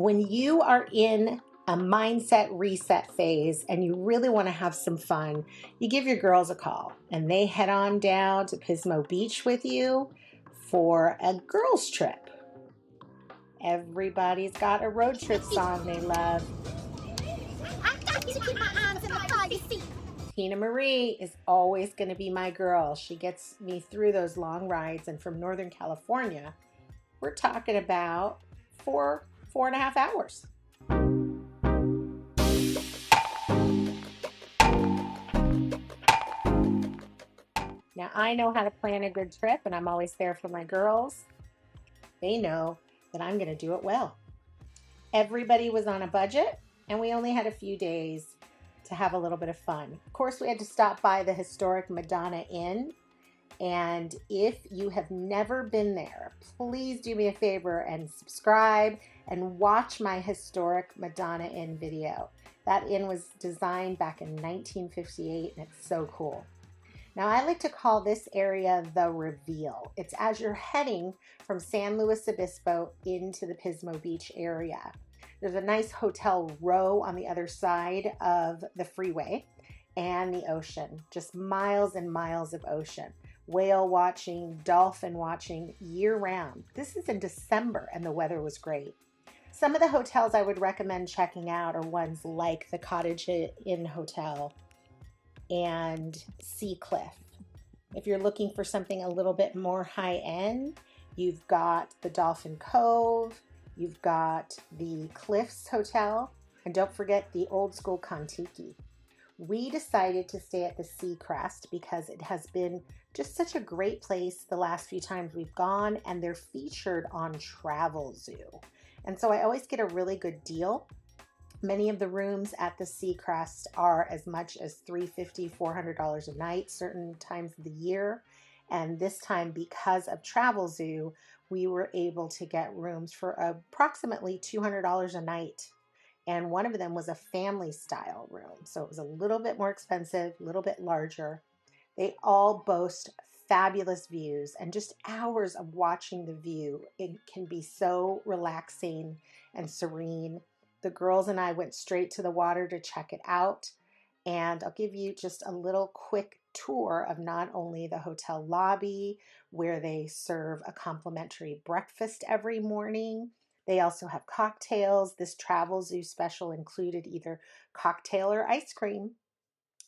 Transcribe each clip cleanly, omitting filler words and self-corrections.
When you are in a mindset reset phase and you really want to have some fun, you give your girls a call and they head on down to Pismo Beach with you for a girls trip. Everybody's got a road trip song they love. I got to keep my arms in the car seat. Tina Marie is always going to be my girl. She gets me through those long rides. And from Northern California, we're talking about 4.5 hours. Now, I know how to plan a good trip, and I'm always there for my girls. They know that I'm going to do it well. Everybody was on a budget, and we only had a few days to have a little bit of fun. Of course, we had to stop by the historic Madonna Inn, and if you have never been there, please do me a favor and subscribe and watch my historic Madonna Inn video. That inn was designed back in 1958, and it's so cool. Now, I like to call this area the Reveal. It's as you're heading from San Luis Obispo into the Pismo Beach area. There's a nice hotel row on the other side of the freeway and the ocean, just miles and miles of ocean. Whale watching, dolphin watching year round. This is in December and the weather was great. Some of the hotels I would recommend checking out are ones like the Cottage Inn Hotel and Seacrest. If you're looking for something a little bit more high end, you've got the Dolphin Cove, you've got the Cliffs Hotel, and don't forget the old school Contiki. We decided to stay at the Seacrest because it has been just such a great place the last few times we've gone, and they're featured on Travelzoo. And so I always get a really good deal. Many of the rooms at the Seacrest are as much as $350, $400 a night, certain times of the year. And this time, because of Travelzoo, we were able to get rooms for approximately $200 a night. And one of them was a family style room. So it was a little bit more expensive, a little bit larger. They all boast fabulous views and just hours of watching the view. It can be so relaxing and serene. The girls and I went straight to the water to check it out. And I'll give you just a little quick tour of not only the hotel lobby, where they serve a complimentary breakfast every morning. They also have cocktails. This Travelzoo special included either cocktail or ice cream.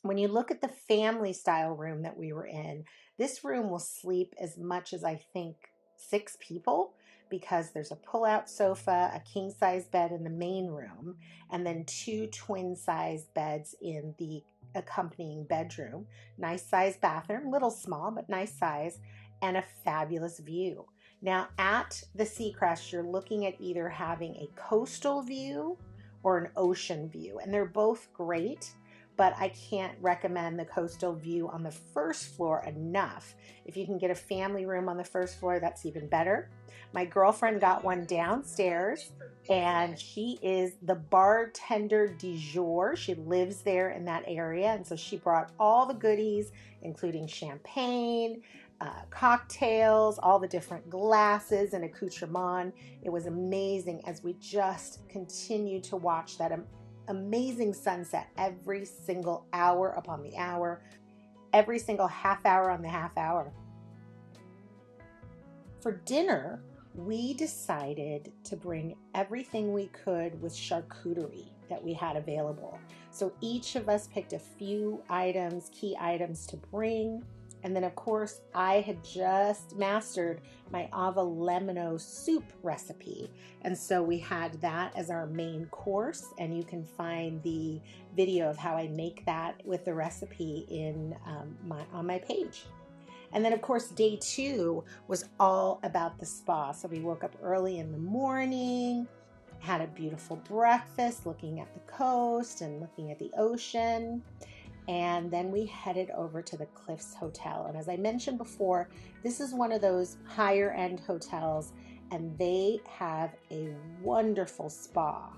When you look at the family style room that we were in, this room will sleep as much as I think 6 people, because there's a pull-out sofa, a king-size bed in the main room, and then 2 twin-size beds in the accompanying bedroom. Nice size bathroom, little small, but nice size, and a fabulous view. Now, at the Seacrest, you're looking at either having a coastal view or an ocean view, and they're both great. But I can't recommend the coastal view on the first floor enough. If you can get a family room on the first floor, that's even better. My girlfriend got one downstairs, and she is the bartender du jour. She lives there in that area, and so she brought all the goodies, including champagne, cocktails, all the different glasses and accoutrement. It was amazing as we just continued to watch that amazing sunset every single hour upon the hour, every single half hour on the half hour. For dinner, we decided to bring everything we could with charcuterie that we had available. So each of us picked a few items, key items to bring. And then, of course, I had just mastered my avila soup recipe. And so we had that as our main course. And you can find the video of how I make that with the recipe on my page. And then, of course, day 2 was all about the spa. So we woke up early in the morning, had a beautiful breakfast, looking at the coast and looking at the ocean. And then we headed over to the Cliffs Hotel. And as I mentioned before, this is one of those higher end hotels, and they have a wonderful spa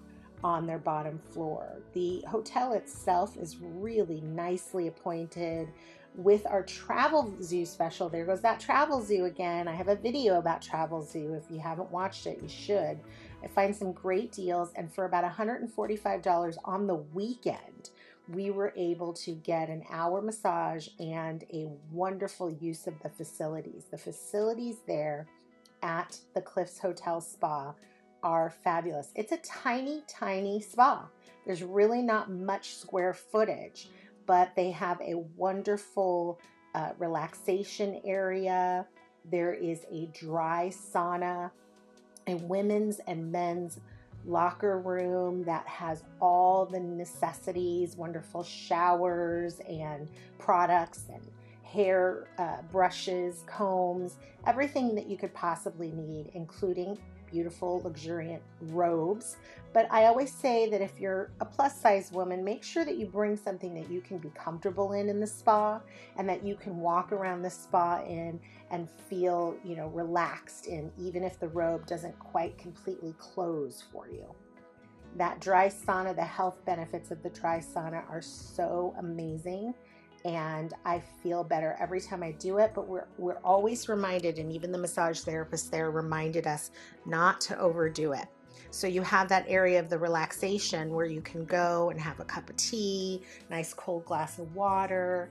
on their bottom floor. The hotel itself is really nicely appointed. with our Travelzoo special. There goes that Travelzoo again. I have a video about Travelzoo. If you haven't watched it, you should. I find some great deals, and for about $145 on the weekend, we were able to get an hour massage and a wonderful use of the facilities. The facilities there at the Cliffs Hotel Spa are fabulous. It's a tiny, tiny spa. There's really not much square footage, but they have a wonderful relaxation area. There is a dry sauna, a women's and men's locker room that has all the necessities, wonderful showers and products and hair brushes, combs, everything that you could possibly need, including beautiful, luxuriant robes. But I always say that if you're a plus size woman, make sure that you bring something that you can be comfortable in the spa, and that you can walk around the spa in and feel, relaxed in, even if the robe doesn't quite completely close for you. That dry sauna, the health benefits of the dry sauna are so amazing, and I feel better every time I do it. But we're always reminded, and even the massage therapists there reminded us not to overdo it. So you have that area of the relaxation where you can go and have a cup of tea, nice cold glass of water.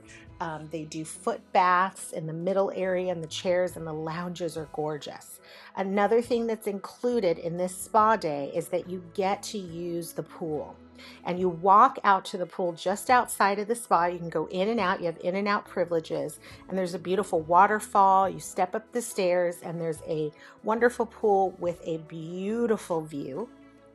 They do foot baths in the middle area, and the chairs and the lounges are gorgeous. Another thing that's included in this spa day is that you get to use the pool. And you walk out to the pool just outside of the spa. You can go in and out. You have in and out privileges. And there's a beautiful waterfall. You step up the stairs, and there's a wonderful pool with a beautiful view,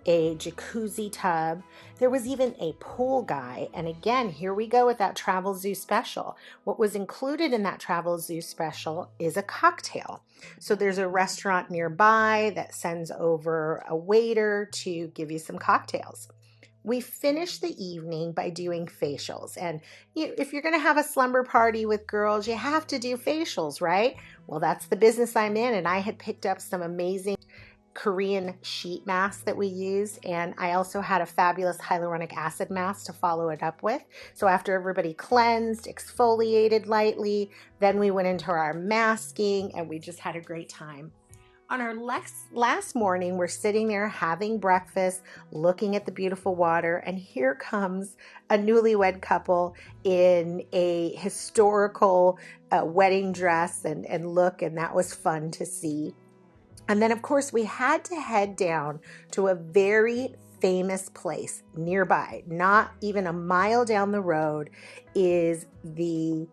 a jacuzzi tub. There was even a pool guy. And again, here we go with that Travelzoo special. What was included in that Travelzoo special is a cocktail. So there's a restaurant nearby that sends over a waiter to give you some cocktails. We finished the evening by doing facials. And if you're going to have a slumber party with girls, you have to do facials, right? Well, that's the business I'm in. And I had picked up some amazing Korean sheet masks that we used. And I also had a fabulous hyaluronic acid mask to follow it up with. So after everybody cleansed, exfoliated lightly, then we went into our masking, and we just had a great time. On our last morning, we're sitting there having breakfast, looking at the beautiful water, and here comes a newlywed couple in a historical wedding dress and look, and that was fun to see. And then, of course, we had to head down to a very famous place nearby. Not even a mile down the road is the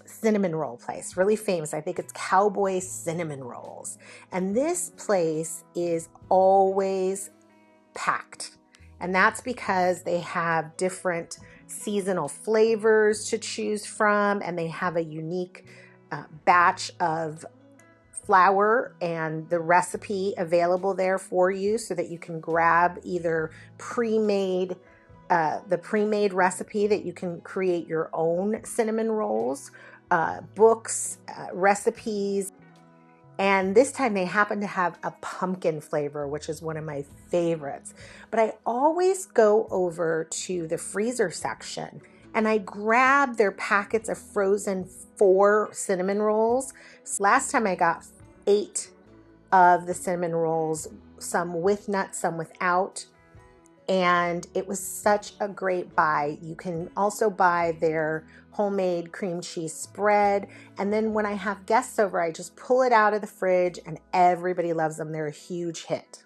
cinnamon roll place, really famous. I think it's Cowboy Cinnamon Rolls. And this place is always packed. And that's because they have different seasonal flavors to choose from, and they have a unique batch of flour and the recipe available there for you, so that you can grab either the pre-made recipe that you can create your own cinnamon rolls, books, recipes. And this time they happen to have a pumpkin flavor, which is one of my favorites. But I always go over to the freezer section and I grab their packets of frozen 4 cinnamon rolls. So last time I got 8 of the cinnamon rolls, some with nuts, some without. And it was such a great buy. You can also buy their homemade cream cheese spread. And then when I have guests over, I just pull it out of the fridge and everybody loves them. They're a huge hit.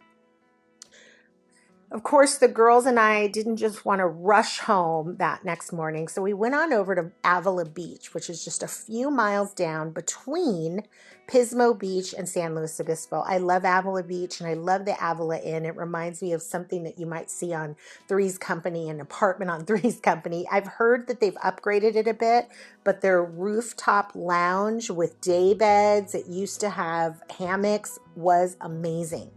Of course, the girls and I didn't just want to rush home that next morning. So we went on over to Avila Beach, which is just a few miles down between Pismo Beach and San Luis Obispo. I love Avila Beach and I love the Avila Inn. It reminds me of something that you might see on Three's Company, an apartment on Three's Company. I've heard that they've upgraded it a bit, but their rooftop lounge with day beds, it used to have hammocks, was amazing.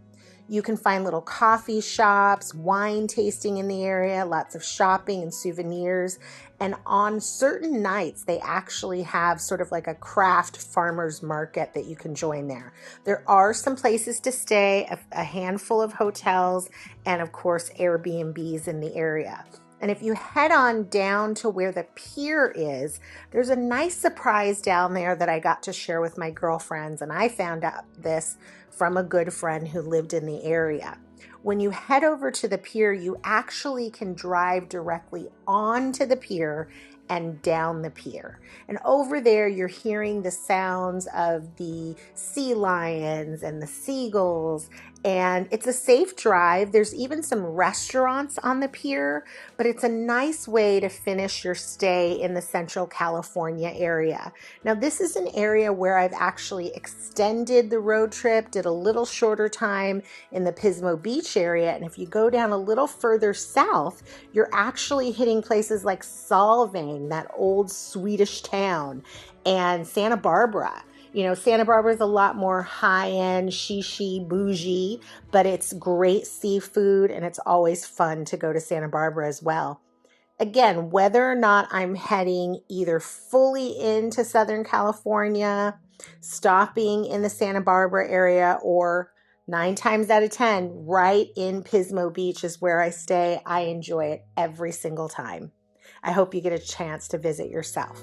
You can find little coffee shops, wine tasting in the area, lots of shopping and souvenirs. And on certain nights, they actually have sort of like a craft farmer's market that you can join there. There are some places to stay, a handful of hotels, and of course, Airbnbs in the area. And if you head on down to where the pier is, there's a nice surprise down there that I got to share with my girlfriends. And I found out this from a good friend who lived in the area. When you head over to the pier, you actually can drive directly onto the pier and down the pier. And over there, you're hearing the sounds of the sea lions and the seagulls. And it's a safe drive. There's even some restaurants on the pier, but it's a nice way to finish your stay in the Central California area. Now, this is an area where I've actually extended the road trip, did a little shorter time in the Pismo Beach area. And if you go down a little further south, you're actually hitting places like Solvang, that old Swedish town, and Santa Barbara. You know, Santa Barbara is a lot more high-end, shishi, bougie, but it's great seafood, and it's always fun to go to Santa Barbara as well. Again, whether or not I'm heading either fully into Southern California, stopping in the Santa Barbara area, or 9 times out of 10, right in Pismo Beach is where I stay, I enjoy it every single time. I hope you get a chance to visit yourself.